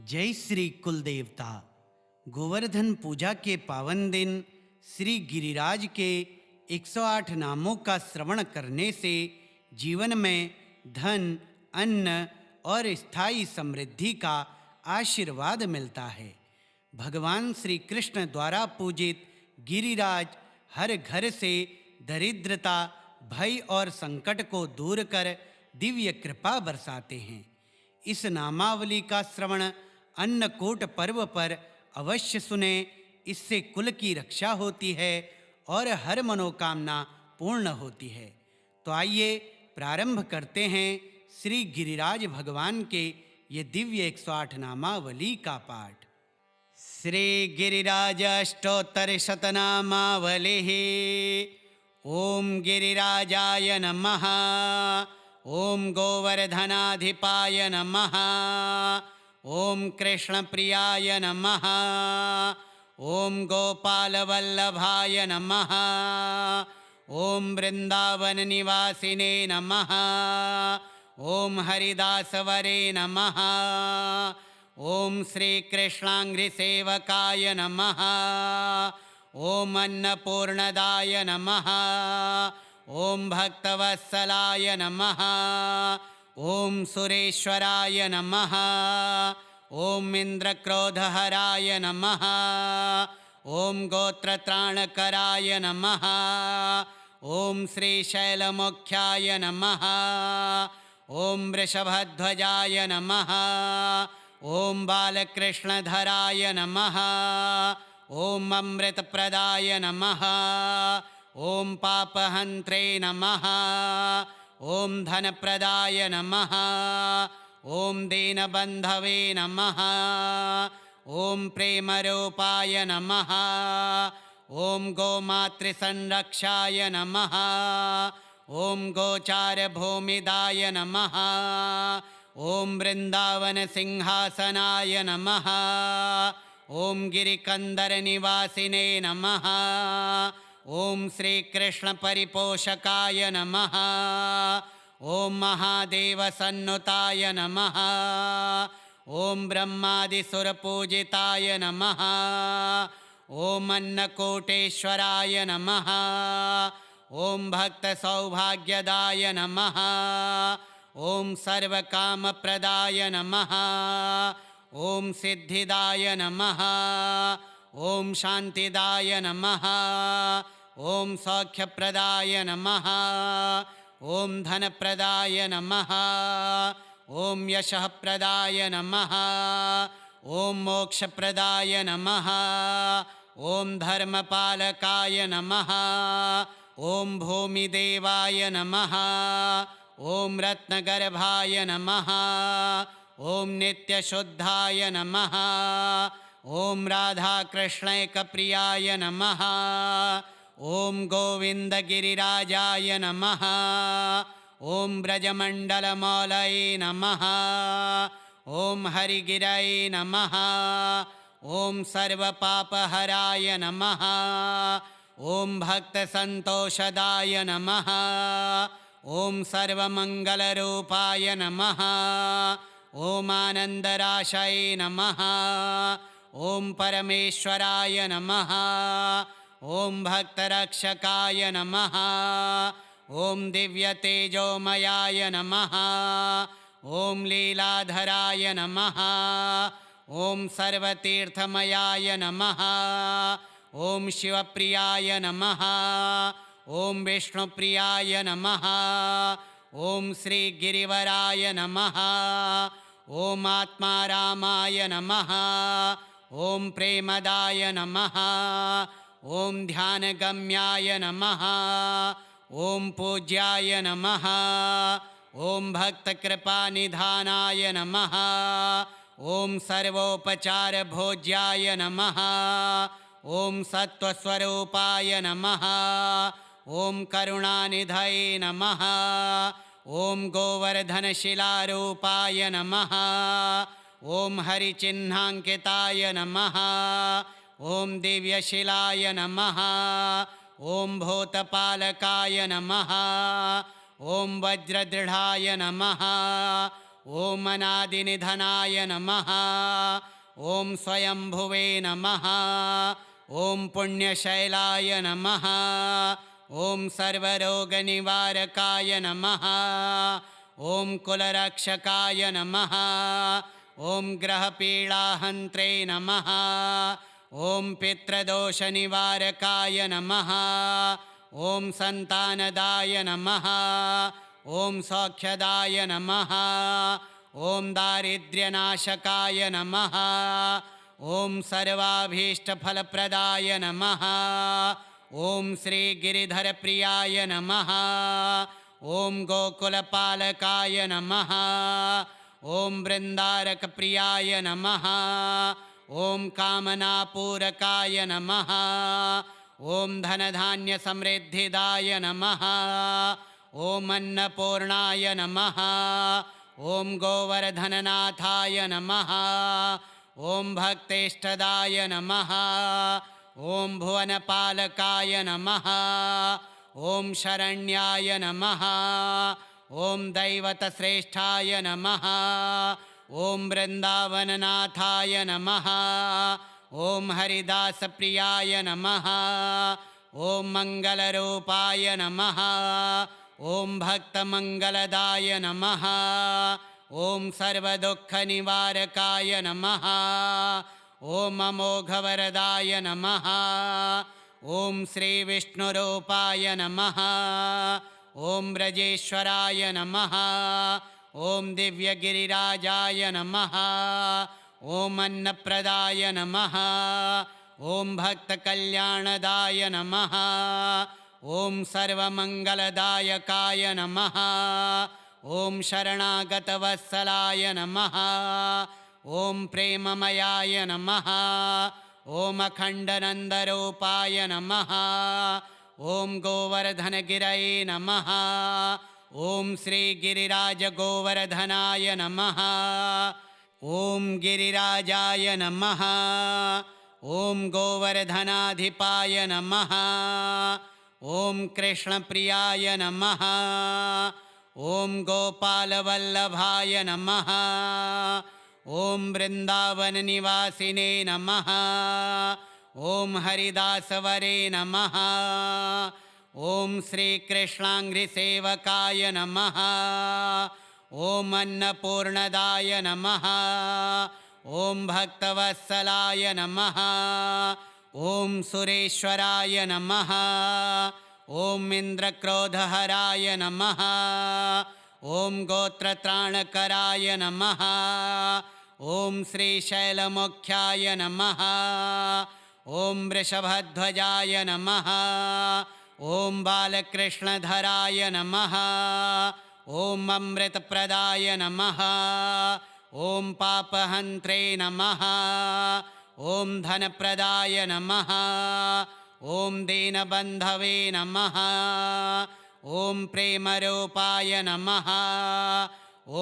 जय श्री कुल देवता। गोवर्धन पूजा के पावन दिन श्री गिरिराज के 108 नामों का श्रवण करने से जीवन में धन, अन्न और स्थायी समृद्धि का आशीर्वाद मिलता है। भगवान श्री कृष्ण द्वारा पूजित गिरिराज हर घर से दरिद्रता, भय और संकट को दूर कर दिव्य कृपा बरसाते हैं। इस नामावली का श्रवण अन्नकूट पर्व पर अवश्य सुने। इससे कुल की रक्षा होती है और हर मनोकामना पूर्ण होती है। तो आइए प्रारंभ करते हैं श्री गिरिराज भगवान के ये दिव्य 108 नामावली का पाठ। श्री गिरिराज अष्टोत्तर शतनामावलिः। ओम गिरिराजाय नमः। ओम गोवर्धनाधिपाय नमः। ओम कृष्णप्रियाय नमः। ओम गोपालवल्लभाय नमः। ओम वृंदावन निवासिने नमः। ओम हरिदासवरे नमः। ओम श्री कृष्णांघ्रिसेवकाय नमः। ओम अन्नपूर्णदाय नमः। ओम भक्तवत्सलाय नमः। ओम सुरेश्वराय नमः। ओम इंद्रक्रोधहराय नमः। ओम गोत्रत्राणकराय नमः। ओम श्रीशैलमुख्याय नमः। ओम वृषभध्वजाय नमः। ओम बालकृष्णधराय नमः। ओम अमृतप्रदाय नमः। ओम पापहन्त्रे नमः। ओम धनप्रदाय नमः। ओम दीनबन्धवे नमः। ओम प्रेमरूपाय नमः। ओम गोमातृसंरक्षाय नमः। ओम गोचारभूमिदाय नमः। ओम वृंदावन सिंहासनाय नमः। ओम गिरिकंदर निवासिने नमः। ओम श्री कृष्ण परिपोषकाय नमः। ओम महादेव सन्नुताय नमः। ओम ब्रह्मादिसुरपूजिताय नमः। ओम अन्नकूटेश्वराय नमः। ओम भक्त सौभाग्यदाय नमः। ओम सर्वकामप्रदाय नमः। ओम सिद्धिदाय नमः। ओम शांतिदाय नमः। ओम सौख्यप्रदाय नमः। ओम धनप्रदाय नमः। ओम यशःप्रदाय नमः। ओम मोक्षप्रदाय नमः। ओम धर्मपालकाय नमः। ओम भूमिदेवाय नमः। ओम रत्नगर्भाय नमः। ओम नित्यशुद्धाय नमः। ओम राधाकृष्णैकप्रियाय नमः। ओम गोविंदगिरिराजाय नमः। ओम ब्रजमण्डलमौलये नमः। ओम हरिगिरये नमः। ओम सर्वपापहराय नमः। ओम भक्तसन्तोषदाय नमः। ओम सर्वमङ्गलरूपाय नमः। ओम आनन्दराशये नमः। ओम परमेश्वराय नमः। ओम भक्तरक्षकाय नमः। ओम दिव्यतेजोमयाय नमः। ओम लीलाधराय नमः। ओम सर्वतीर्थमयाय नमः। ओम शिवप्रियाय नमः। ओम विष्णुप्रियाय नमः। ओम श्रीगिरिवराय नमः। ओम आत्मारामाय नमः। ओम प्रेमदाय नमः। ओम ध्यानगम्याय नमः। ओम पूज्याय नमः। ओम भक्तकृपानिधानाय नमः। ओम सर्वोपचारभोज्याय नमः। ओम सत्त्वस्वरूपाय नमः। ओम करुणानिधये नमः। ओम गोवर्धनशिलारूपाय नमः। ओम हरिचिह्नांकिताय नमः। ओम दिव्यशिलाय नमः। ओम भूतपालकाय नमः। ओम वज्रदृढाय नमः। ॐ अनादिनिधनाय नमः ॐ स्वयंभुवे नमः ॐ पुण्यशैलाय नमः ॐ सर्वरोगनिवारकाय नमः ॐ कुलरक्षकाय नमः ॐ ग्रहपीडाहन्त्रे नमः ॐ पितृदोषनिवारकाय नमः ॐ सन्तानदाय नमः ॐ सौख्यदाय नमः ॐ दारिद्र्यनाशकाय नमः ॐ सर्वाभीष्टफलप्रदाय नमः ॐ श्रीगिरिधरप्रियाय नमः ॐ गोकुलपालकाय नमः ॐ वृन्दारकप्रियाय नमः ॐ कामनापूरकाय नमः ॐ धनधान्यसमृद्धिदाय नमः ॐ अन्नपूर्णाय नमः ॐ गोवर्धननाथाय नमः ॐ भक्तेष्टदाय नमः ॐ भुवनपालकाय नमः ॐ शरण्याय नमः ॐ दैवतश्रेष्ठाय नमः ॐ वृन्दावननाथाय नमः ॐ हरिदासप्रियाय नमः ॐ मङ्गलरूपाय नमः ॐ भक्तमङ्गलदाय नमः ॐ सर्वदुःखनिवारकाय नमः ॐ अमोघवरदाय नमः ॐ श्रीविष्णुरूपाय नमः ॐ ब्रजेश्वराय नमः ॐ दिव्यगिरिराजाय नमः ॐ अन्नप्रदाय नमः ॐ भक्तकल्याणदाय नमः ॐ सर्वमङ्गलदायकाय नमः ॐ शरणागतवत्सलाय नमः ॐ प्रेममयाय नमः ॐ अखण्डनन्दरूपाय नमः ॐ गोवर्धनगिरये नमः ॐ श्रीगिरिराजगोवर्धनाय नमः ॐ गिरिराजाय नमः ॐ गोवर्धनाधिपाय नमः ॐ कृष्णप्रियाय नमः ॐ गोपालवल्लभाय नमः ॐ वृन्दावननिवासिने नमः ॐ हरिदासवरे नमः ॐ श्रीकृष्णाङ्घ्रिसेवकाय नमः ॐ अन्नपूर्णदाय नमः ॐ भक्तवत्सलाय नमः ॐ सुरेश्वराय नमः ॐ इन्द्रक्रोधहराय नमः ॐ गोत्रत्राणकराय नमः ॐ श्रीशैलमुख्याय नमः ॐ वृषभध्वजाय नमः ॐ बालकृष्णधराय नमः ॐ अमृतप्रदाय नमः ॐ पापहन्त्रे नमः ॐ धनप्रदाय नमः ॐ दीनबन्धवे नमः ॐ प्रेमरूपाय नमः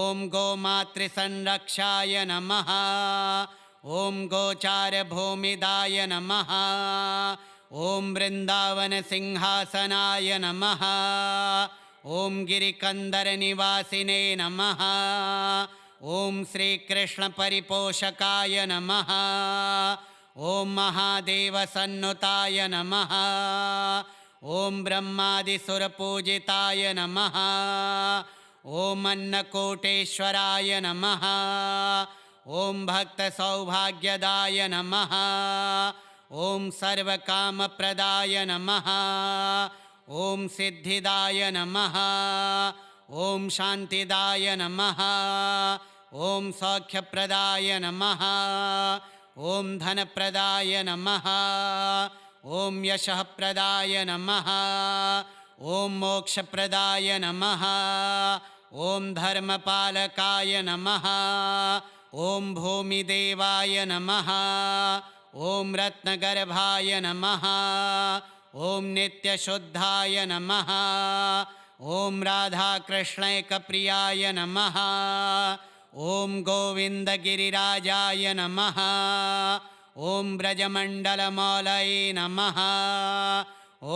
ॐ गोमातृसंरक्षाय नमः ॐ गोचारभूमिदाय नमः ॐ वृन्दावनसिंहासनाय नमः ॐ गिरिकन्दरनिवासिने नमः ॐ श्रीकृष्णपरिपोषकाय नमः ॐ महादेवसन्नुताय नमः ॐ ब्रह्मादिसुरपूजिताय नमः ॐ अन्नकोटेश्वराय नमः ॐ भक्तसौभाग्यदाय नमः ॐ सर्वकामप्रदाय नमः ॐ सिद्धिदाय नमः ॐ शान्तिदाय नमः ॐ सौख्यप्रदाय नमः ॐ धनप्रदाय नमः ॐ यशःप्रदाय नमः ॐ मोक्षप्रदाय नमः ॐ धर्मपालकाय नमः ॐ भूमिदेवाय नमः ॐ रत्नगर्भाय नमः ॐ नित्यशुद्धाय नमः ॐ राधाकृष्णैकप्रियाय नमः ॐ गोविन्दगिरिराजाय नमः ॐ ब्रजमण्डलमौलये नमः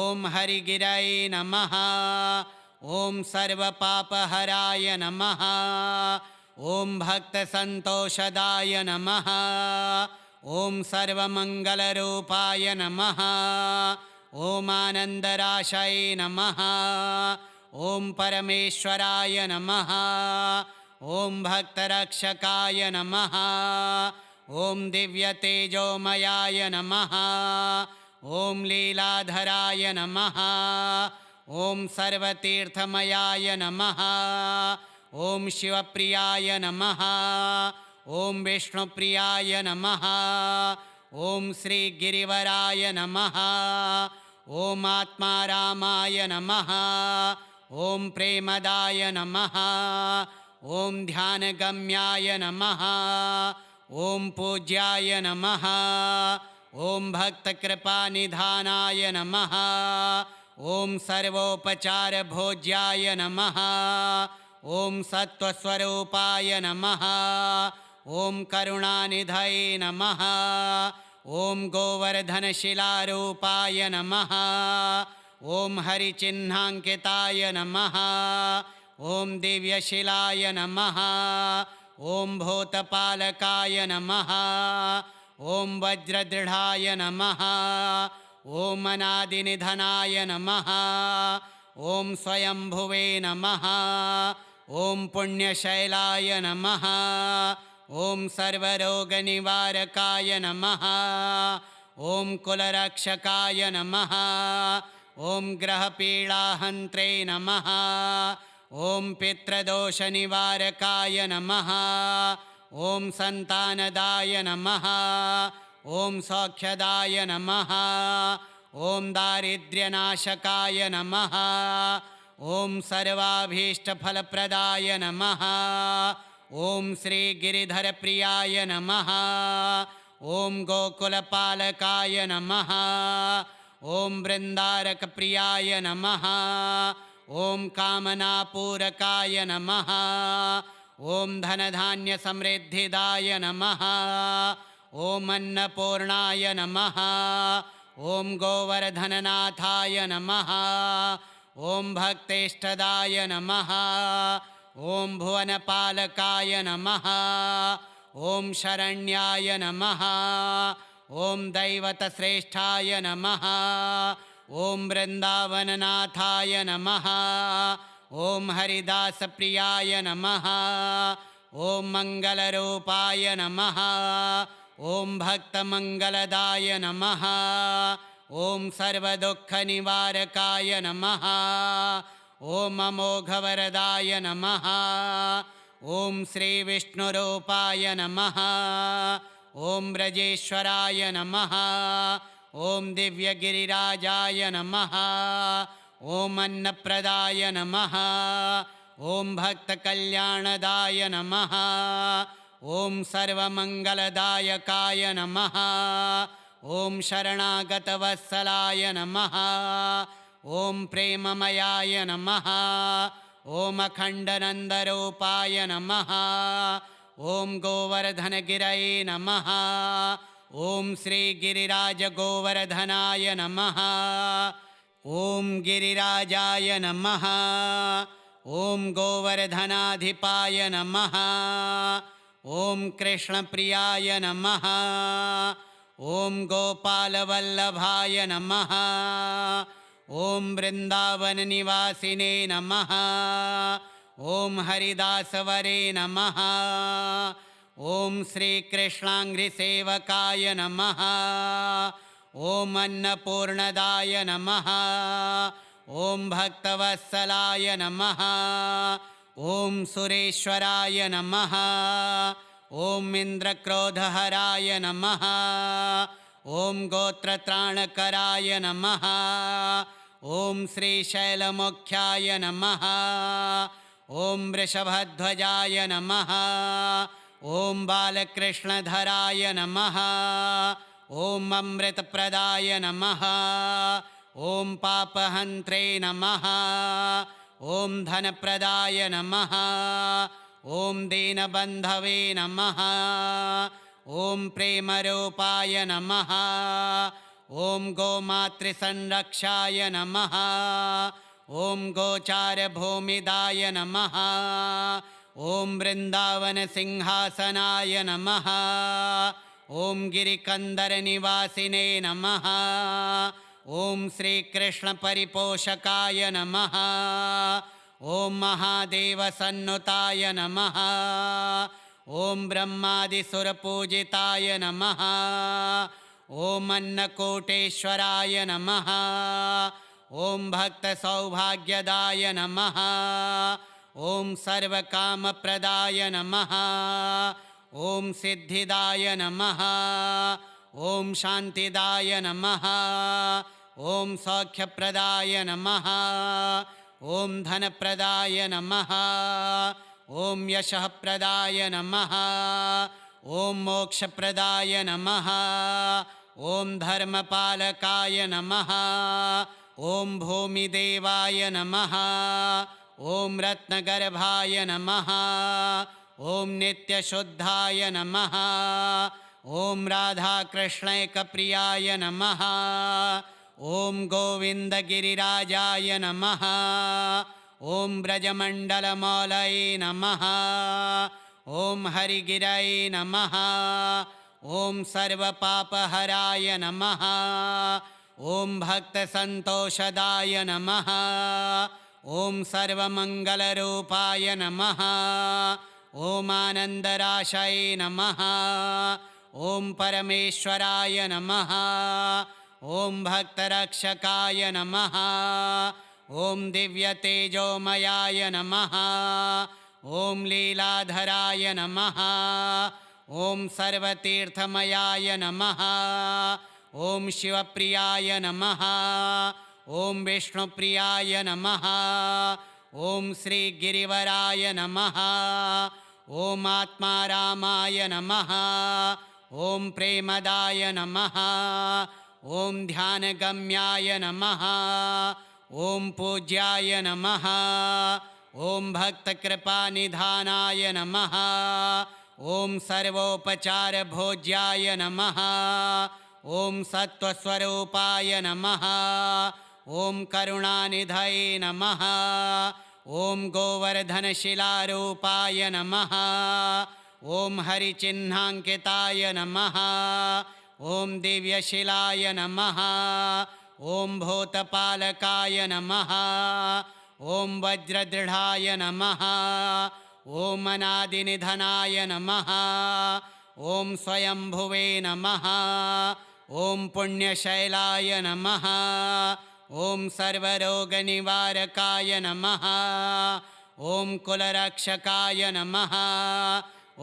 ॐ हरिगिरये नमः ॐ सर्वपापहराय नमः ॐ भक्तसन्तोषदाय नमः। ॐ सर्वमङ्गलरूपाय नमः। ॐ आनन्दराशये नमः। ॐ परमेश्वराय नमः। ॐ भक्तरक्षकाय नमः। ॐ दिव्यतेजोमयाय नमः। ॐ लीलाधराय नमः। ॐ सर्वतीर्थमयाय नमः। ॐ शिवप्रियाय नमः। ॐ विष्णुप्रियाय नमः। ॐ श्रीगिरिवराय नमः। ॐ आत्मारामाय नमः। ॐ प्रेमदाय नमः। ॐ ध्यानगम्याय नमः। ॐ पूज्याय नमः। ॐ भक्तकृपानिधानाय नमः। ॐ सर्वोपचारभोज्याय नमः। ॐ सत्त्वस्वरूपाय नमः। ॐ करुणानिधये नमः। ॐ गोवर्धनशिलारूपाय नमः। ॐ हरिचिह्नाङ्किताय नमः। ॐ दिव्यशिलाय नमः। ॐ भूतपालकाय नमः। ॐ वज्रदृढाय नमः। ॐ अनादिनिधनाय नमः। ॐ स्वयंभुवे नमः। ॐ पुण्यशैलाय नमः। ॐ सर्वरोगनिवारकाय नमः। ॐ कुलरक्षकाय नमः। ॐ ग्रहपीडाहन्त्रे नमः। ॐ पितृदोषनिवारकाय नमः। ॐ सन्तानदाय नमः। ॐ सौख्यदाय नमः। ॐ दारिद्र्यनाशकाय नमः। ॐ सर्वाभीष्टफलप्रदाय नमः। ॐ श्रीगिरिधरप्रियाय नमः। ॐ गोकुलपालकाय नमः। ॐ वृन्दारकप्रियाय नमः। ॐ कामनापूरकाय नमः। ॐ धनधान्यसमृद्धिदाय नमः। ॐ अन्नपूर्णाय नमः। ॐ गोवर्धननाथाय नमः। ॐ भक्तेष्टदाय नमः। ॐ भुवनपालकाय नमः। ॐ शरण्याय नमः। ॐ दैवतश्रेष्ठाय नमः। ॐ वृन्दावननाथाय नमः। ॐ हरिदासप्रियाय नमः। ॐ मङ्गलरूपाय नमः। ॐ भक्तमङ्गलदाय नमः। ॐ सर्वदुःखनिवारकाय नमः। ॐ अमोघवरदाय नमः। ॐ श्रीविष्णुरूपाय नमः। ॐ ब्रजेश्वराय नमः। ॐ दिव्यगिरिराजाय नमः। ॐ अन्नप्रदाय नमः। ॐ भक्तकल्याणदाय नमः। ॐ सर्वमङ्गलदायकाय नमः। ॐ शरणागतवत्सलाय नमः। ॐ प्रेममयाय नमः। ॐ अखण्डनन्दरूपाय नमः। ॐ गोवर्धनगिरये नमः। ॐ श्रीगिरिराजगोवर्धनाय नमः। ॐ गिरिराजाय नमः। ॐ गोवर्धनाधिपाय नमः। ॐ कृष्णप्रियाय नमः। ॐ गोपालवल्लभाय नमः। ॐ वृन्दावननिवासिने नमः। ॐ हरिदासवरे नमः। ॐ श्रीकृष्णाङ्घ्रिसेवकाय नमः। ॐ अन्नपूर्णदाय नमः। ॐ भक्तवत्सलाय नमः। ॐ सुरेश्वराय नमः। ॐ इन्द्रक्रोधहराय नमः। ॐ गोत्रत्राणकराय नमः। ॐ श्रीशैलमुख्याय नमः। ॐ वृषभध्वजाय नमः। ॐ बालकृष्णधराय नमः। ॐ अमृतप्रदाय नमः। ॐ पापहन्त्रे नमः। ॐ धनप्रदाय नमः। ॐ दीनबन्धवे नमः। ॐ प्रेमरूपाय नमः। ॐ गोमातृसंरक्षाय नमः। ॐ गोचारभूमिदाय नमः। ॐ वृन्दावनसिंहासनाय नमः। ॐ गिरिकन्दरनिवासिने नमः। ॐ श्रीकृष्णपरिपोषकाय नमः। ॐ महादेवसन्नुताय नमः। ॐ ब्रह्मादिसुरपूजिताय नमः। ॐ अन्नकोटेश्वराय नमः। ॐ भक्तसौभाग्यदाय नमः। ॐ सर्वकामप्रदाय नमः। ॐ सिद्धिदाय नमः। ॐ शान्तिदाय नमः। ॐ सौख्यप्रदाय नमः। ॐ धनप्रदाय नमः। ॐ यशःप्रदाय नमः। ॐ मोक्षप्रदाय नमः। ॐ धर्मपालकाय नमः। ॐ भूमिदेवाय नमः। ॐ रत्नगर्भाय नमः। ॐ नित्यशुद्धाय नमः। ॐ राधाकृष्णैकप्रियाय नमः। ॐ गोविन्दगिरिराजाय नमः। ॐ ब्रजमण्डलमौलये नमः। ॐ हरिगिरये नमः। ॐ सर्वपापहराय नमः। ॐ भक्तसन्तोषदाय नमः। ॐ सर्वमङ्गलरूपाय नमः। ॐ आनन्दराशये नमः। ॐ परमेश्वराय नमः। ॐ भक्तरक्षकाय नमः। ॐ दिव्यतेजोमयाय नमः। ॐ लीलाधराय नमः। ॐ सर्वतीर्थमयाय नमः। ॐ शिवप्रियाय नमः। ॐ विष्णुप्रियाय नमः। ॐ श्रीगिरिवराय नमः। ॐ आत्मारामाय नमः। ॐ प्रेमदाय नमः। ॐ ध्यानगम्याय नमः। ॐ पूज्याय नमः। ॐ भक्तकृपानिधानाय नमः। ॐ सर्वोपचारभोज्याय नमः। ॐ सत्त्वस्वरूपाय नमः। ॐ करुणानिधये नमः। ॐ गोवर्धनशिलारूपाय नमः। ॐ हरिचिह्नाङ्किताय नमः। ॐ दिव्यशिलाय नमः। ॐ भूतपालकाय नमः। ॐ वज्रदृढाय नमः। ॐ अनादिनिधनाय नमः। ॐ स्वयंभुवे नमः। ॐ पुण्यशैलाय नमः। ॐ सर्वरोगनिवारकाय नमः। ॐ कुलरक्षकाय नमः।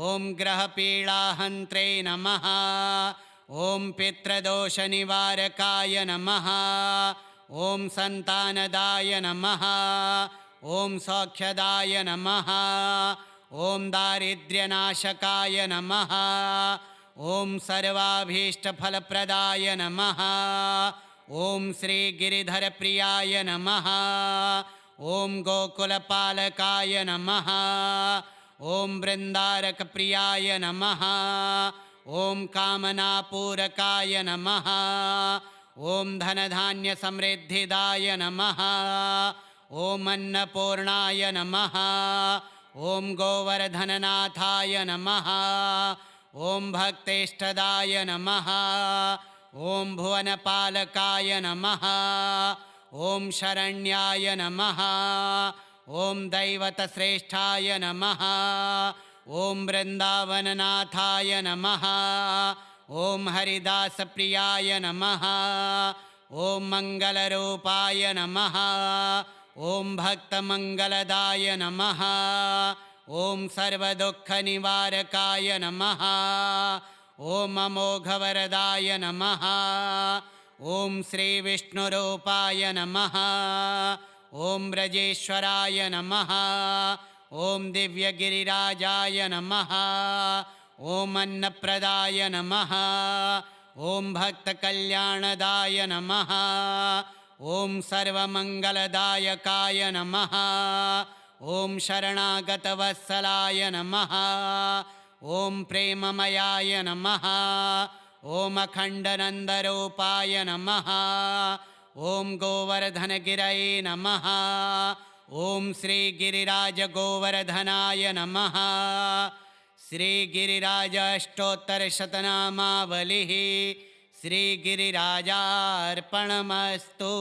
ॐ ग्रहपीडाहन्त्रे नमः। ॐ पितृदोषनिवारकाय नमः। ॐ सन्तानदाय नमः। ॐ सौख्यदाय नमः। ॐ दारिद्र्यनाशकाय नमः। ॐ सर्वाभीष्टफलप्रदाय नमः। ॐ श्रीगिरिधरप्रियाय नमः। ॐ गोकुलपालकाय नमः। ॐ वृन्दारकप्रियाय नमः। ॐ कामनापूरकाय नमः। ॐ धनधान्यसमृद्धिदाय नमः। ॐ अन्नपूर्णाय नमः। ॐ गोवर्धननाथाय नमः। ॐ भक्तेष्टदाय नमः। ॐ भुवनपालकाय नमः। ॐ शरण्याय नमः। ॐ दैवतश्रेष्ठाय नमः। ॐ वृन्दावननाथाय नमः। ॐ हरिदासप्रियाय नमः। ॐ मङ्गलरूपाय नमः। ॐ भक्तमङ्गलदाय नमः। ॐ सर्वदुःखनिवारकाय नमः। ॐ अमोघवरदाय नमः। ॐ श्रीविष्णुरूपाय नमः। ॐ ब्रजेश्वराय नमः। ॐ दिव्यगिरिराजाय नमः। ॐ अन्नप्रदाय नमः। ॐ भक्तकल्याणदाय नमः। ॐ सर्वमङ्गलदायकाय नमः। ॐ शरणागतवत्सलाय नमः। ॐ प्रेममयाय नमः। ॐ अखण्डनन्दरूपाय नमः। ॐ गोवर्धनगिरये नमः। ॐ श्रीगिरिराजगोवर्धनाय नमः। श्रीगिरिराज अष्टोत्तरशतनामावलिः श्रीगिरिराजार्पणमस्तु।